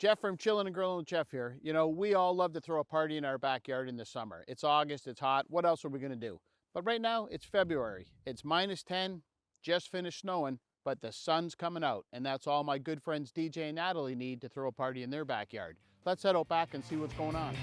Jeff from Chillin N Grillin with Jeff here. You know, we all love to throw a party in our backyard in the summer. It's August, it's hot. What else are we gonna do? But right now, it's February. It's -10, just finished snowing, but the sun's coming out. And that's all my good friends DJ and Natalie need to throw a party in their backyard. Let's head out back and see what's going on.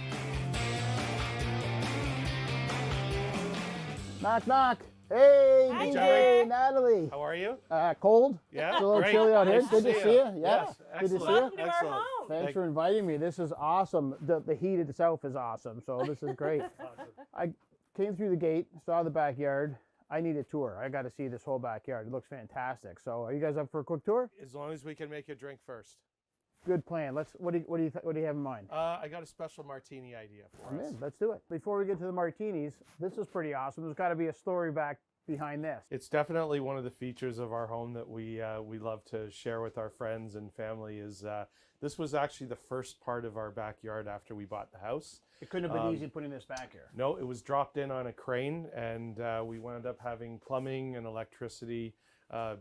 Knock, knock. Hey, Hi, DJ, Natalie. How are you? Cold? Yeah, It's a little great. chilly out here. Nice Good to see you. Yeah, Yes, good to see you. Welcome to our Excellent. home. Thanks for inviting me. This is awesome. The heat itself is awesome, so this is great. I came through the gate, saw the backyard. I need a tour. I got to see this whole backyard. It looks fantastic. So, are you guys up for a quick tour? As long as we can make you a drink first. Good plan. Let's. What do you have in mind? I got a special martini idea for I'm us. in. Let's do it. Before we get to the martinis, this is pretty awesome. There's got to be a story back behind this. It's definitely one of the features of our home that we love to share with our friends and family. Is this was actually the first part of our backyard after we bought the house. It couldn't have been easy putting this back here. No, it was dropped in on a crane, and we wound up having plumbing and electricity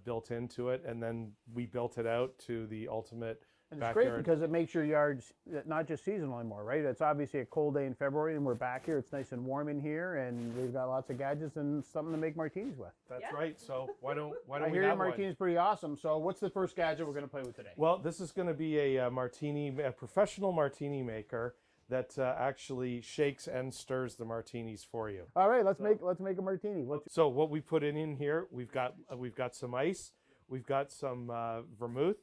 built into it, and then we built it out to the ultimate And it's backyard. great because it makes your yards not just seasonal anymore, right? It's obviously a cold day in February and we're back here. It's nice and warm in here and we've got lots of gadgets and something to make martinis with. That's Yeah. right. So why don't I we hear your have one? martini's pretty awesome. So what's the first gadget we're going to play with today? Well, this is going to be a professional martini maker that actually shakes and stirs the martinis for you. All right, let's make a martini. So what we put in here, we've got some ice, we've got some vermouth,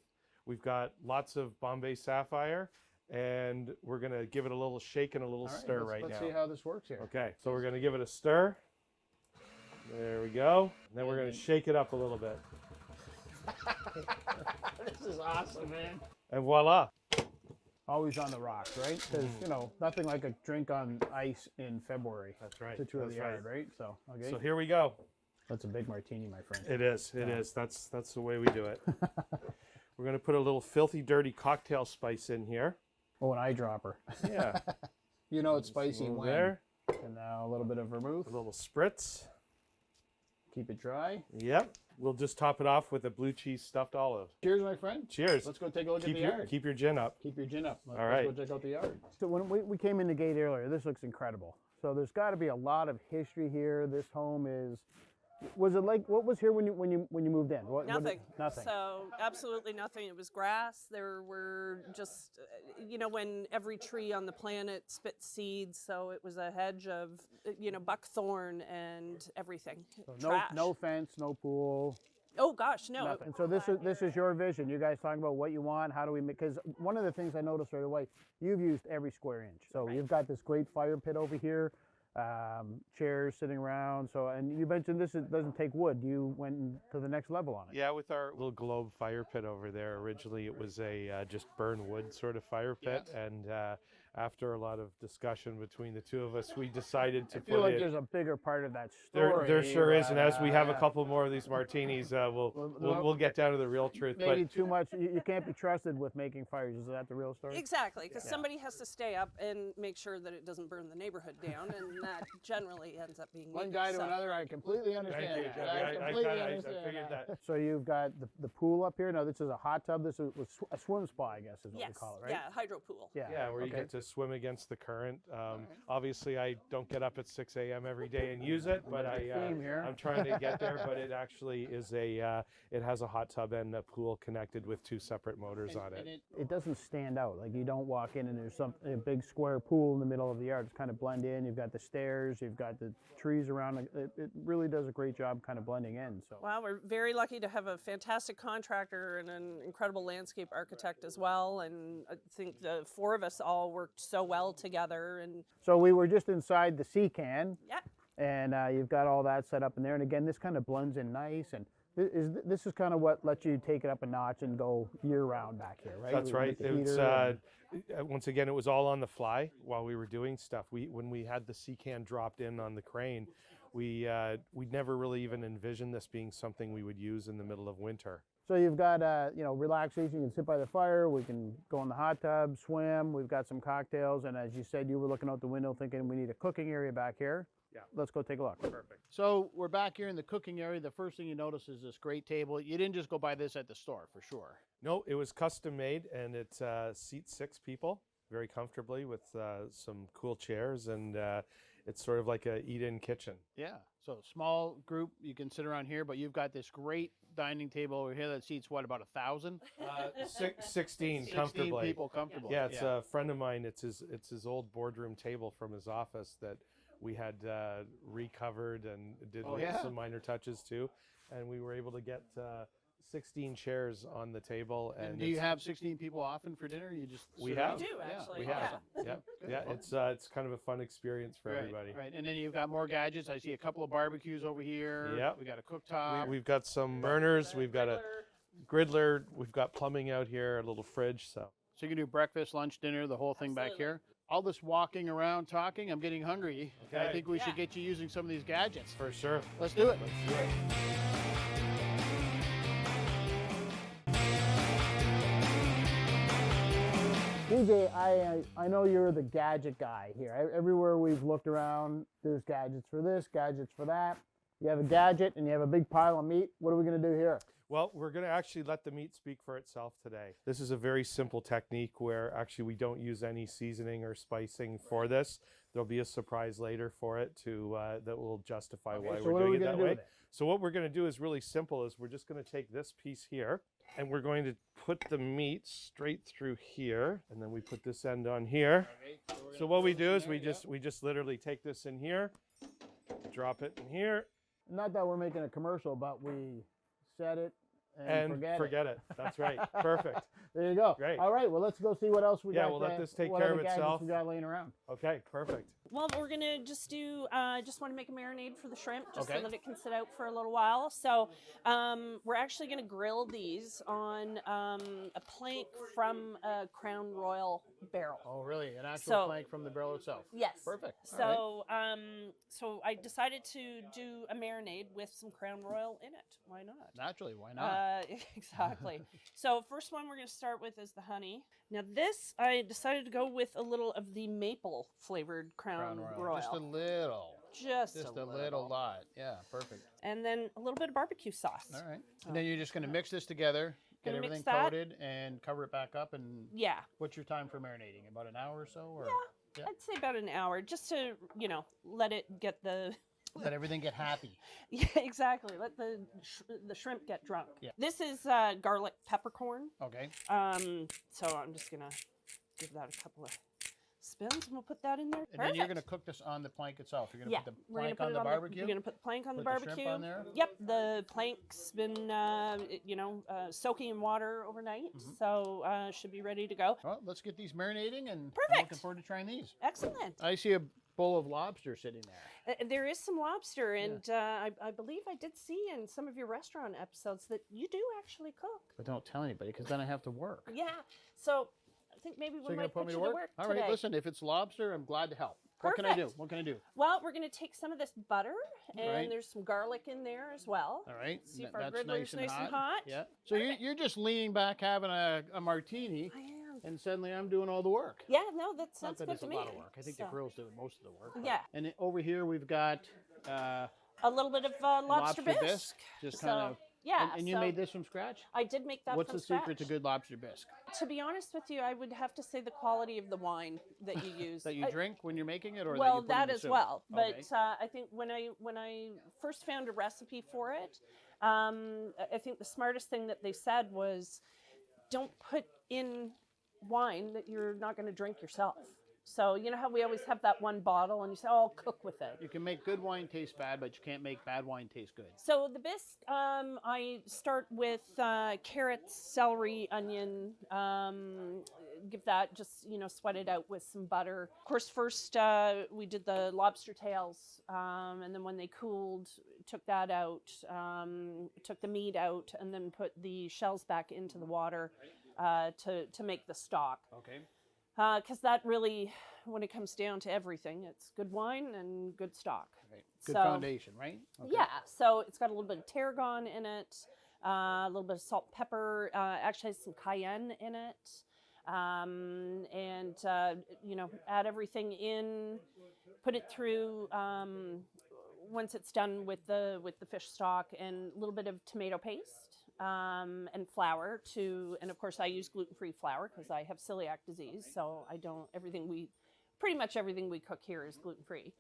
we've got lots of Bombay Sapphire, and we're going to give it a little shake and a little stir right now. Let's see how this works here. Okay, so we're going to give it a stir. There we go. And then we're going to shake it up a little bit. This is awesome, man. And voila. Always on the rocks, right? Because you know nothing like a drink on ice in February. That's right. To tour the That's yard, right? So okay. So here we go. That's a big martini, my friend. It is. It is. That's the way we do it. We're going to put a little filthy dirty cocktail spice in here. Oh, an eyedropper. Yeah. You know it's spicy Little when. there. And now a little bit of vermouth. A little spritz. Keep it dry. Yep. We'll just top it off with a blue cheese stuffed olive. Cheers, my friend. Cheers. Let's go take a look at the Keep yard. your gin up. Keep your gin up. Let's right. go check out the yard. So when we came in the gate earlier, this looks incredible. So there's got to be a lot of history here. This home is. Was it like what was here when you moved in? Nothing. Nothing. So absolutely nothing. It was grass. There were just, when every tree on the planet spits seeds. So it was a hedge of, buckthorn and everything. So Trash. no fence, no pool. Oh gosh, no. Nothing. So this is your vision. You guys talking about what you want. How do we make? Because one of the things I noticed right away, you've used every square inch. So Right. you've got this great fire pit over here. Chairs sitting around. So, and you mentioned this doesn't take wood. You went to the next level on it. Yeah, with our little globe fire pit over there. Originally, it was a just burn wood sort of fire pit, and after a lot of discussion between the two of us, we decided to I feel put like it. there's a bigger part of that story. There sure is, and as we have a yeah. couple more of these martinis, we'll get down to the real truth. Maybe But too much. You can't be trusted with making fires. Is that the real story? Exactly, because somebody has to stay up and make sure that it doesn't burn the neighborhood down, and that generally ends up being One me, guy to so. another, I completely understand. Thank you, that. Jeffy. I completely figured understand that. So you've got the pool up here. Now this is a hot tub. This is a swim spa, I guess is what Yes, we call it, right? yeah, hydro pool. Yeah, where you okay. get to swim against the current. Obviously, I don't get up at 6 a.m. every day and use it, but Theme here. I'm trying to get there. But it actually is it has a hot tub and a pool connected with two separate motors on it. It doesn't stand out. Like you don't walk in and there's a big square pool in the middle of the yard. It's kind of blend in. You've got the stairs. You've got the trees around. It really does a great job kind of blending in. So. Well, we're very lucky to have a fantastic contractor and an incredible landscape architect as well. And I think the four of us all worked so well together. And So we were just inside the sea can. yeah, And you've got all that set up in there. And again, this kind of blends in nice. And this is kind of what lets you take it up a notch and go year round back here, right? That's With right. the It's heater once again, it was all on the fly while we were doing stuff. When we had the sea can dropped in on the crane, we never really even envisioned this being something we would use in the middle of winter. So you've got, relaxation. You can sit by the fire. We can go in the hot tub, swim. We've got some cocktails. And as you said, you were looking out the window thinking we need a cooking area back here. Yeah. Let's go take a look. Perfect. So we're back here in the cooking area. The first thing you notice is this great table. You didn't just go buy this at the store, for sure. No, it was custom made, and it seats 6 people very comfortably with some cool chairs, and it's sort of like a eat-in kitchen. Yeah. So small group, you can sit around here, but you've got this great dining table over here that seats what, about 1,000? 16 comfortably. 16 people comfortably. Yeah, it's a friend of mine. It's his old boardroom table from his office that we had recovered and did some minor touches to, and we were able to get 16 chairs on the table. And do you have 16 people often for dinner? You just we sit have around? We do, actually. we have Yeah. it's kind of a fun experience for everybody. Right, and then you've got more gadgets. I see a couple of barbecues over here. Yeah. We got a cooktop. We've got some burners. We've got a griddler. We've got plumbing out here. A little fridge. So So you can do breakfast, lunch, dinner, the whole thing back Absolutely. here. All this walking around, talking, I'm getting hungry. Okay. I think we should get you using some of these gadgets. for sure. Let's do it. Let's do it. DJ, I know you're the gadget guy here. Everywhere we've looked around, there's gadgets for this, gadgets for that. You have a gadget and you have a big pile of meat. What are we going to do here? Well, we're going to actually let the meat speak for itself today. This is a very simple technique where actually we don't use any seasoning or spicing for this. There'll be a surprise later for it that will justify why so we're what are we doing it gonna that do way. with it? So what we're going to do is really simple. Is we're just going to take this piece here and we're going to put the meat straight through here, and then we put this end on here. So what we do is we just literally take this in here, drop it in here, Not that we're making a commercial, but we set it and forget it. That's right. Perfect. There you go. Great. All right, well, let's go see what else we got. Yeah, we'll let this take what care other of gadgets itself. we got laying around. Okay, perfect. Well, we're gonna just do. Just want to make a marinade for the shrimp, just Okay. so that it can sit out for a little while. So, we're actually gonna grill these on a plank from a Crown Royal barrel. Oh, really? An actual So- plank from the barrel itself? Yes. Perfect. All right. So, so I decided to do a marinade with some Crown Royal in it. Why not? Naturally, why not? Exactly. So first one we're going to start with is the honey. Now this, I decided to go with a little of the maple flavored Crown Royal. Just a little. Just Just a little lot. Yeah, perfect. And then a little bit of barbecue sauce. All right. And then you're just going to mix this together, get Gonna mix everything that. coated, and cover it back up. And Yeah. what's your time for marinating? About an hour or so? Or Yeah. I'd say about an hour, just to, let it get the... let everything get happy. Yeah, exactly. Let the shrimp get drunk. Yeah. This is garlic peppercorn. Okay. So I'm just gonna give that a couple of spins, and we'll put that in there. And then you're going to cook this on the plank itself. You're going to Yeah, put the we're gonna plank put on it the on barbecue. You're gonna put the plank on the Put the barbecue. shrimp on there? Yep, the plank's been soaking in water overnight, Mm-hmm. so should be ready to go. Well, let's get these marinating, and I'm Perfect. looking forward to trying these. Excellent. I see a bowl of lobster sitting there. There is some lobster, and I believe I did see in some of your restaurant episodes that you do actually cook. But don't tell anybody, because then I have to work. Yeah, so I think maybe So we you're going might to put me you to work? All right, today. listen, if it's lobster, I'm glad to help. What can I do? Perfect. What can I do? Well, we're going to take some of this butter, and Right. there's some garlic in there as well. All right. See if N- our that's griddler's nice and hot? Yeah. So you're just leaning back having a martini, I am. and suddenly I'm doing all the work. Yeah, no, that Not sounds that good it's to a me. lot of work. I think the So, grill's doing most of the work. Yeah. And then over here we've got a little bit of lobster bisque. just So, kind of. yeah. And you so made this from scratch? I did make that What's from the secret to scratch. good lobster bisque? To be honest with you, I would have to say the quality of the wine that you use. That you drink when you're making it, or Well, that you put that in the as soup? well. But Okay. I think when I first found a recipe for it, I think the smartest thing that they said was, don't put in wine that you're not going to drink yourself. So you know how we always have that one bottle, and you say, "Oh, I'll cook with it." You can make good wine taste bad, but you can't make bad wine taste good. So the bisque, I start with carrots, celery, onion. Give that just sweat it out with some butter. Of course, first we did the lobster tails, and then when they cooled, took that out, took the meat out, and then put the shells back into the water to make the stock. Okay. Because that really, when it comes down to everything, it's good wine and good stock. Right. Good So- foundation, right? Okay. Yeah, so it's got a little bit of tarragon in it, a little bit of salt and pepper, actually has some cayenne in it. You know, add everything in, put it through. Once it's done with the fish stock, and a little bit of tomato paste and flour and of course I use gluten-free flour because I have celiac disease, so I don't. Pretty much everything we cook here is gluten-free.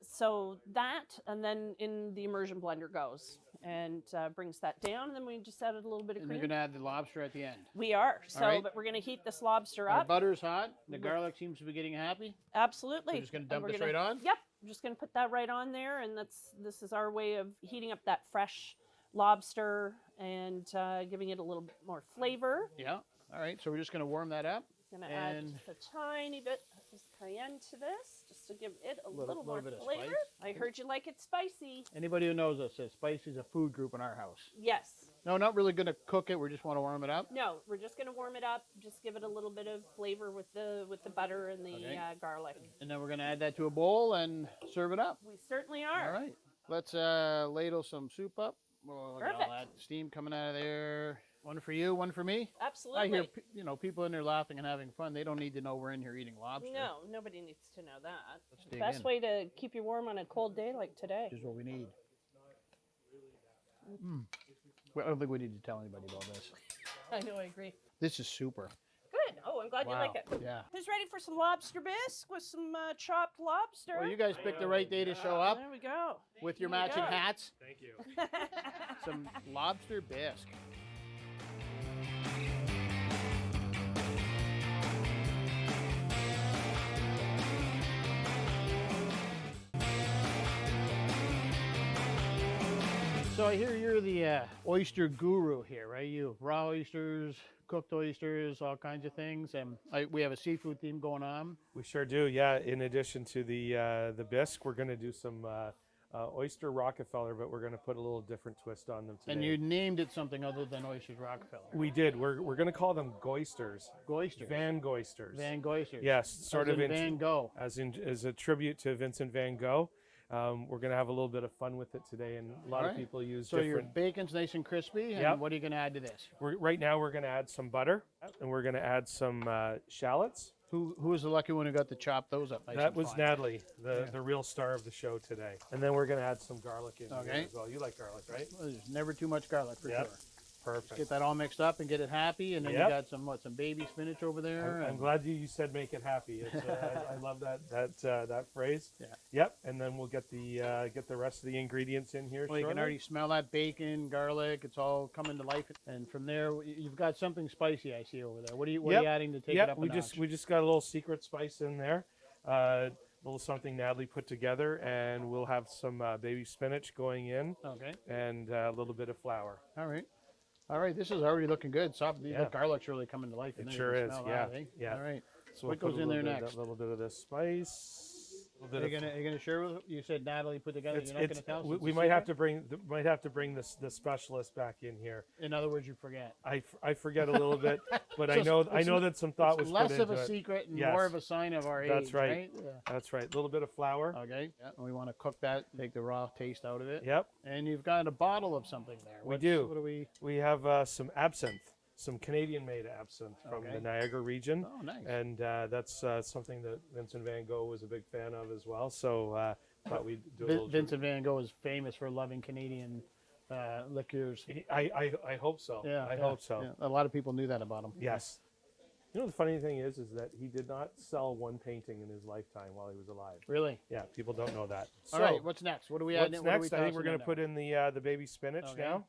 So that, and then in the immersion blender goes and brings that down, and then we just added a little bit of And cream. you're going to add the lobster at the end. We are. So, right. but we're going to heat this lobster Our up. butter's hot. The garlic seems to be getting happy. Absolutely. We're just going to And dump we're this gonna- right on? Yep. I'm just going to put that right on there, and this is our way of heating up that fresh lobster and giving it a little bit more flavor. Yeah. All right. So we're just going to warm that up. Going to add And- just a tiny bit of cayenne to this, just to give it a little more bit of flavor. spice. I heard you like it spicy. Anybody who knows us says spicy is a food group in our house. Yes. No, not really going to cook it. We just want to warm it up. No, we're just going to warm it up. Just give it a little bit of flavor with the butter and the Okay. garlic. And then we're going to add that to a bowl and serve it up. We certainly are. All right. Let's ladle some soup up. Oh, look at all Perfect. that steam coming out of there. One for you, one for me. Absolutely. I hear people in there laughing and having fun. They don't need to know we're in here eating lobster. No, nobody needs to know that. Let's dig Best in. way to keep you warm on a cold day like today. This is what we need. Well, I don't think we need to tell anybody about this. I know, I agree. This is super. Good. Oh, I'm glad you like it. Yeah. Who's ready for some lobster bisque with some chopped lobster? Well, you guys picked the right day to show up There we go. with your Here we matching go. hats. Thank you. Some lobster bisque. So I hear you're the oyster guru here, right? You raw oysters, cooked oysters, all kinds of things, and we have a seafood theme going on. We sure do, yeah. In addition to the bisque, we're going to do some Oysters Rockefeller, but we're going to put a little different twist on them today. And you named it something other than Oysters Rockefeller. We did. We're going to call them goysters. Goysters. Van Goysters. Van Goysters. Yes, sort As of in Van Gogh. as a tribute to Vincent van Gogh. We're going to have a little bit of fun with it today, and a lot of people use So your different. bacon's nice and crispy, and Yep. what are you going to add to this? Right now, we're going to add some butter, and we're going to add some shallots. Who was the lucky one who got to chop those up nice That and was fine? Natalie, the real star of the show today. And then we're going to add some garlic in Okay. here as well. You like garlic, right? Well, there's never too much garlic for Yep. sure. Perfect. Get that all mixed up and get it happy, and then Yep. you got some baby spinach over there. I'm and glad you said make it happy. It's, I love that phrase. Yeah. Yep. And then we'll get the rest of the ingredients in here. Well, you can shortly. already smell that bacon, garlic. It's all coming to life. And from there, you've got something spicy I see over there. What are you Yep. adding to take Yep, it up a we notch? just got a little secret spice in there, a little something Natalie put together, and we'll have some baby spinach going in, Okay. and a little bit of flour. All right. All right. This is already looking good. Soft. The Yeah. garlic's really coming to life. in It there. sure You can is, smell yeah, that, eh? yeah. All right. So What we'll put goes in there a next? little bit of this spice. A little Are bit of you gonna share with? You said Natalie put together. You're not gonna tell us. we It's a we might have secret? to bring the specialist back in here. In other words, you forget. I forget a little bit, but So I know it's that some thought was Less put of into a it. secret and Yes. more of a sign of our age. That's right. Yeah. That's right. A little bit of flour. Okay. Yeah. And we want to cook that, take the raw taste out of it. Yep. And you've got a bottle of something there. We do. What do we? We have some absinthe, some Canadian-made absinthe from Okay. the Niagara region. Oh, nice. And that's something that Vincent van Gogh was a big fan of as well. So thought we'd do a little. Vincent van Gogh is famous for loving Canadian liqueurs. I hope so. Yeah. I yeah, hope so. yeah. A lot of people knew that about him. Yes. You know, the funny thing is that he did not sell one painting in his lifetime while he was alive. Really? Yeah, people don't know that. All right. What's next? What do we add? What's next? I think we're going to put in the baby spinach Okay. now.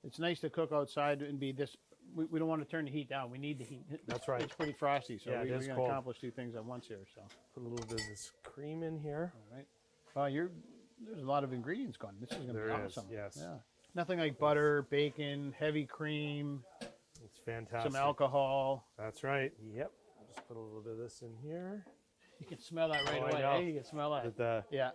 It's nice to cook outside and be this. We don't want to turn the heat down. We need the heat. That's right. It's pretty frosty, so Yeah, it we're is going to cold. accomplish two things at once here. So, Put a little bit of this cream in here. all right. Well, there's a lot of ingredients going. This is going to be There is, awesome. yes. Yeah. Nothing like butter, bacon, heavy cream, It's fantastic. some alcohol. That's right. Yep. Just put a little bit of this in here. You can smell that right Oh, I away. know. Hey, you can smell that. With the, Yeah.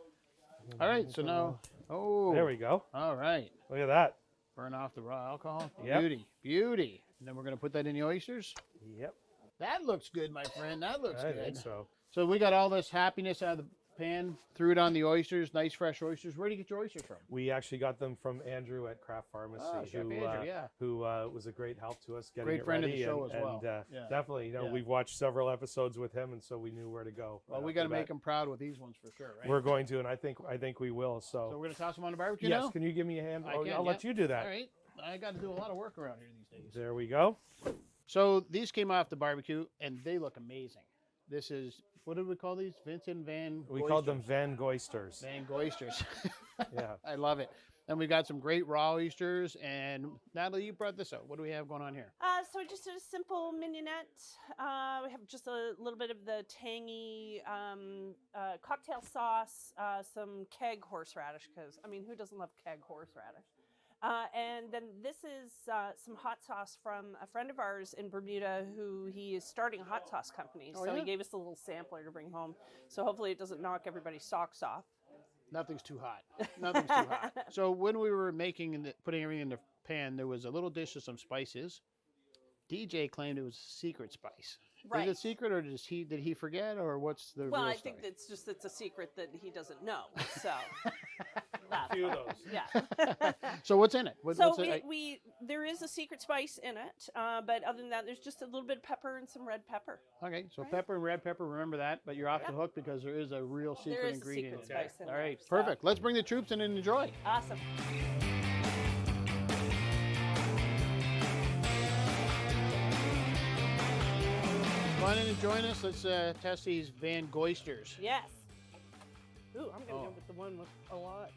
All right. So now, there we go. All right. Look at that. Burn off the raw alcohol. Yep. Beauty. Beauty. And then we're going to put that in the oysters. Yep. That looks good, my friend. That looks I good. think so. So we got all this happiness out of the pan, threw it on the oysters, nice fresh oysters. Where do you get your oysters from? We actually got them from Andrew at Craft Pharmacy, Chef Andrew, yeah. who was a great help to us getting Great it friend of ready. the show as well. And Yeah. definitely, Yeah. we've watched several episodes with him, and so we knew where to go. Well, we got to make them proud with these ones for sure, right? We're going to, and I think we will. So So, we're going to toss them on the barbecue yes, now? can you give me a hand? I I'll can, let you do that. All right. I got to do a lot of work around here these days. There we go. So these came off the barbecue, and they look amazing. This is, what did we call these? Vincent Van We called them Van Goysters. Van Goysters. Yeah. I love it. And we got some great raw oysters. And Natalie, you brought this out. What do we have going on here? So I just did a simple mignonette. We have just a little bit of the tangy cocktail sauce, some keg horseradish, because, I mean, who doesn't love keg horseradish? And then this is some hot sauce from a friend of ours in Bermuda who he is starting a hot sauce company. Oh, so yeah? he gave us a little sampler to bring home. So hopefully it doesn't knock everybody's socks off. Nothing's too hot. Nothing's too hot. So when we were making and putting everything in the pan, there was a little dish of some spices. DJ claimed it was a secret spice. Right. Is it secret, or did he forget, or what's the Well, real I story? think it's a secret that he doesn't know. So A few of those. yeah. So what's in it? So what's it? there is a secret spice in it, but other than that, there's just a little bit of pepper and some red pepper. Okay, so Right. pepper and red pepper, remember that, but you're off the hook because there is a real secret There is a ingredient. secret spice in All there, right, so- perfect. Let's bring the troops in and enjoy. Awesome. Come on in and join us. Let's test these Van Goysters. Yes. Ooh, I'm gonna Oh. go with the one with a lot.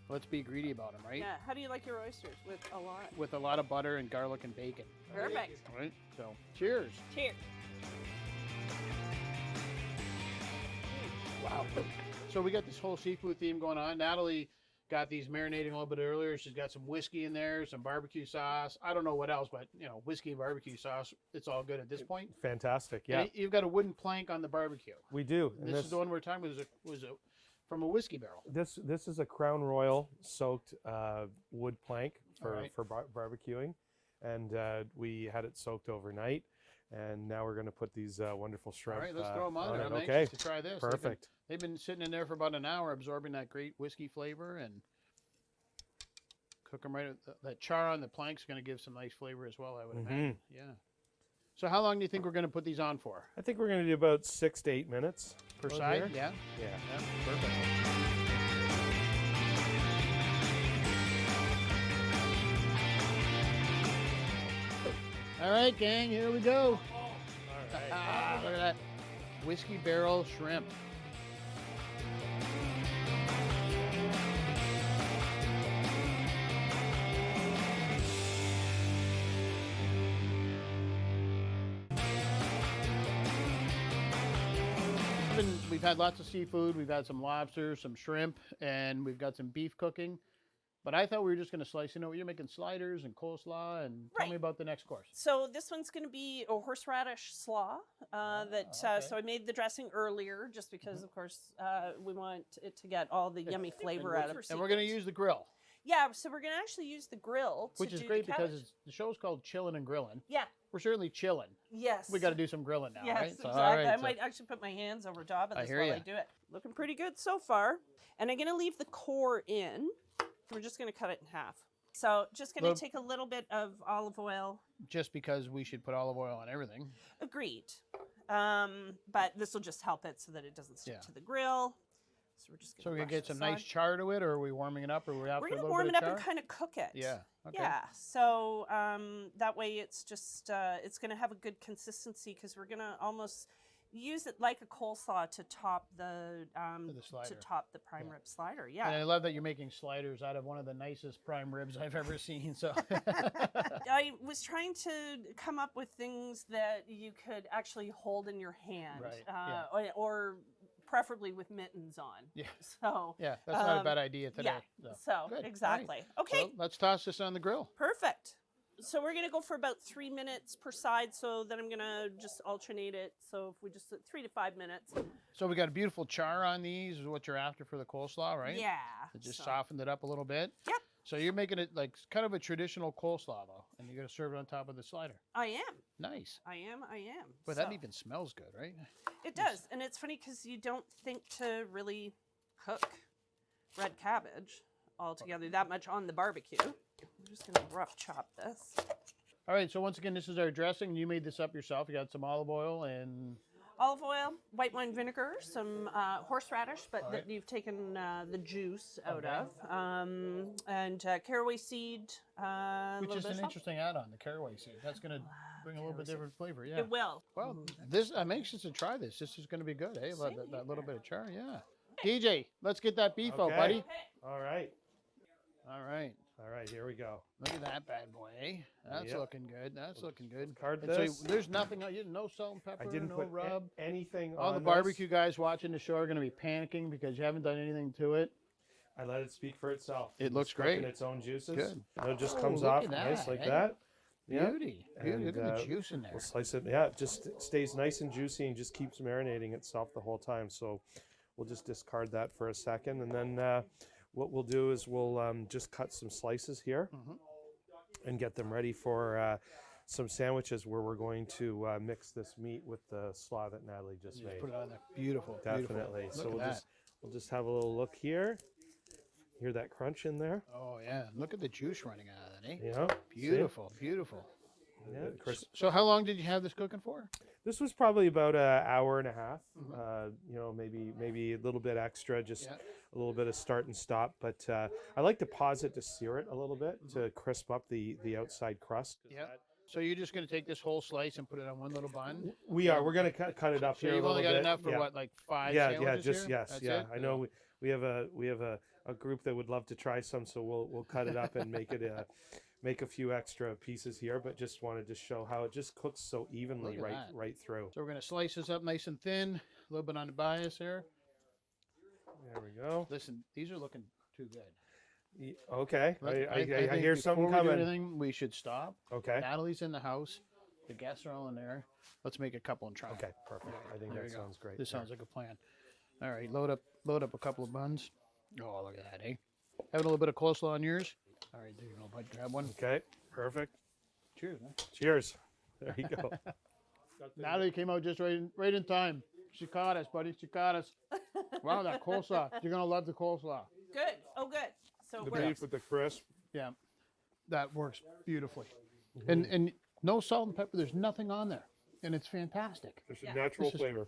Let's be greedy about them, right? Yeah. How do you like your oysters? With a lot. With a lot of butter and garlic and bacon. Perfect. All right, so cheers. Cheers. Wow. So we got this whole seafood theme going on. Natalie got these marinating a little bit earlier. She's got some whiskey in there, some barbecue sauce. I don't know what else, but whiskey and barbecue sauce, it's all good at this point. Fantastic. Yeah, And you've got a wooden plank on the barbecue. we do. And this is the one we're talking about was from a whiskey barrel. This is a Crown Royal soaked wood plank for, Alright. for barbecuing, and we had it soaked overnight, and now we're going to put these wonderful All shrimp. right, let's throw them on there. it. I'm Okay, anxious to try this. perfect. They've been sitting in there for about an hour, absorbing that great whiskey flavor, and cook them right. That char on the plank's going to give some nice flavor as well, I would imagine. Yeah. So how long do you think we're going to put these on for? I think we're going to do about 6 to 8 minutes Per over side? here. Yeah. Yeah. Yeah. Perfect. All right, gang, here we go. All right. Ah, look at that. Whiskey barrel shrimp. We've had lots of seafood. We've had some lobster, some shrimp, and we've got some beef cooking. But I thought we were just going to slice. You're making sliders and coleslaw, and tell me Right. about the next course. So this one's going to be a horseradish slaw. okay. So I made the dressing earlier, just because, of course, we want it to get all the yummy flavor out of it. And we're going to use the grill, Yeah, so we're going to actually use the grill to which is do great the because cabbage. the show's called Chillin N Grillin. Yeah. We're certainly chilling. Yes. We got to do some grilling now, Yes, right? exactly. all right, I so- might actually put my hands over top of I this hear while ya. I do it. Looking pretty good so far. And I'm going to leave the core in. We're just going to cut it in half. So just going Little- to take a little bit of olive oil. just because we should put olive oil on everything. Agreed. But this will just help it so that it doesn't stick Yeah. to the grill. So we're just So going we're to going to get some nice char to it, or are we warming it up, or are we after We're a going to little warm bit it of up and char? kind of cook it. Yeah. Okay. Yeah. So that way it's just, it's going to have a good consistency because we're going to almost use it like a coleslaw to top the, slider. prime Yeah. rib slider. And Yeah. I love that you're making sliders out of one of the nicest prime ribs I've ever seen. So I was trying to come up with things that you could actually hold in your hand, Right, yeah. or preferably with mittens on. Yeah. So yeah, that's not a bad idea today. yeah. So, So good. All right. exactly. Okay. So let's toss this on the grill. Perfect. So we're going to go for about 3 minutes per side. So then I'm going to just alternate it. So if we just 3 to 5 minutes. So we got a beautiful char on these, is what you're after for the coleslaw, right? Yeah. It just so- softened it up a little bit. Yep. So you're making it like kind of a traditional coleslaw though, and you're gonna serve it on top of the slider. I am. Nice. I am. But So, that even smells good, right? it does, and it's funny because you don't think to really cook red cabbage altogether that much on the barbecue. I'm just gonna rough chop this. All right, so once again, this is our dressing. You made this up yourself. You got some olive oil and Olive oil, white wine vinegar, some horseradish, but that right. you've taken the juice out Okay. of, and caraway seed. which little is bit an of salt. interesting add-on, the caraway seed. That's gonna bring a little bit different flavor. Yeah. It will. Well, this I'm anxious to try this. This is gonna be good, eh? Same That little bit here. of char, yeah. DJ, let's get that beef out, Okay. buddy. All right. All right. All right, here we go. Look at that bad boy, eh? That's Yep. looking good. That's looking good. Card And so this. there's nothing, no salt and pepper, I didn't no put rub. anything All on the this. barbecue guys watching the show are going to be panicking because you haven't done anything to it. I let it speak for itself. It looks It's cooking great. its own juices. Good. And it just Oh, comes look off at nice that, like eh? that. Yeah. Beauty. Beauty. Look And, at the juice in there. We'll slice it. Yeah, it just stays nice and juicy and just keeps marinating itself the whole time. So we'll just discard that for a second. And then what we'll do is we'll just cut some slices here Mhm. and get them ready for some sandwiches where we're going to mix this meat with the slaw that Natalie just Just made. put it on there. Beautiful. Definitely. Beautiful. So Look we'll at just have a little look here. Hear that crunch in there? that. Oh yeah. Look at the juice running out of that, eh? Yeah. see? Beautiful. Beautiful. Yeah. Chris, So how long did you have this cooking for? this was probably about an hour and a half. Mhm. Maybe a little bit extra, just Yeah. a little bit of start and stop. But I like to pause it to sear it a little bit to crisp up the outside crust. Yeah. So you're just going to take this whole slice and put it on one little bun? We're going to cut it up So here. you've a only little got bit. enough for Yeah. what, like 5 Yeah, sandwiches just here? yes, That's yeah. it? I know we have a group that would love to try some, so we'll cut it up and make a few extra pieces here, but just wanted to show how it just cooks so evenly Look at that. right through. So we're going to slice this up nice and thin, a little bit on the bias here. There we go. Listen, these are looking too good. Okay, I think hear something before we do coming. anything, we should stop. Okay. Natalie's in the house. The guests are all in there. Let's make a couple and try. Okay, perfect. I think There that you go. sounds great. This there. sounds like a plan. All right, load up a couple of buns. Oh, look at that, eh? Having a little bit of coleslaw on yours. All right, there you go, bud. Grab one. Okay, perfect. Cheers, man. Cheers. There you go. Natalie came out just right in time. She caught us, buddy. She caught us. Wow, that coleslaw. You're gonna love the coleslaw. Good. Oh, good. So The we're beef with the crisp. Yeah, that works beautifully. And no salt and pepper. There's nothing on there, and it's fantastic. There's Yeah. a natural This is- flavor.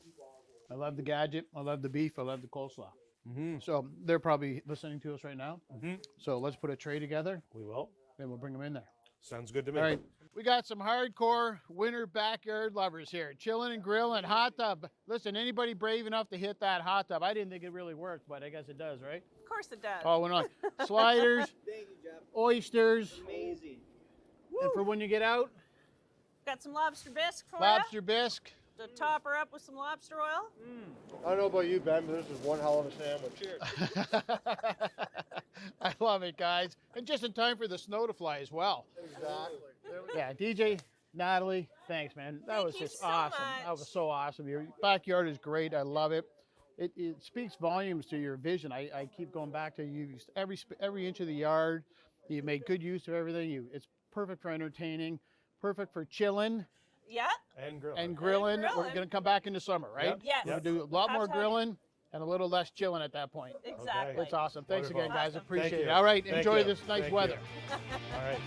I love the gadget. I love the beef. I love the coleslaw. Mm-hmm. So they're probably listening to us right now. Mm-hmm. So let's put a tray together, We will. and we'll bring them in there. Sounds good to me. All right. We got some hardcore winter backyard lovers here. Chillin' and Grillin' hot tub. Listen, anybody brave enough to hit that hot tub? I didn't think it really worked, but I guess it does, right? of course it does. Oh, went on. Sliders, Thank you, Jeff. oysters, Amazing. and for when you get out, Got some lobster bisque for lobster bisque. you. To top her up with some lobster oil. I don't know about you, Ben, but this is one hell of a sandwich. Cheers. I love it, guys. And just in time for the snow to fly as well. Exactly. Yeah, DJ, Natalie, thanks, man. That Thank was you just so awesome. That much. was so awesome. Your backyard is great. I love it. It speaks volumes to your vision. I keep going back to you. Every inch of the yard. You made good use of everything. It's perfect for entertaining, perfect for chilling Yeah. And grill. and grilling. We're grilling. gonna come back in the summer, right? Yep. Yes. We're gonna do a lot more That's right. grilling and a little less chilling at that point. Exactly. It's awesome. Thanks Wonderful. again, guys. Awesome. Appreciate Thank it. you. All right, Thank enjoy you. this nice Thank you. weather. All right.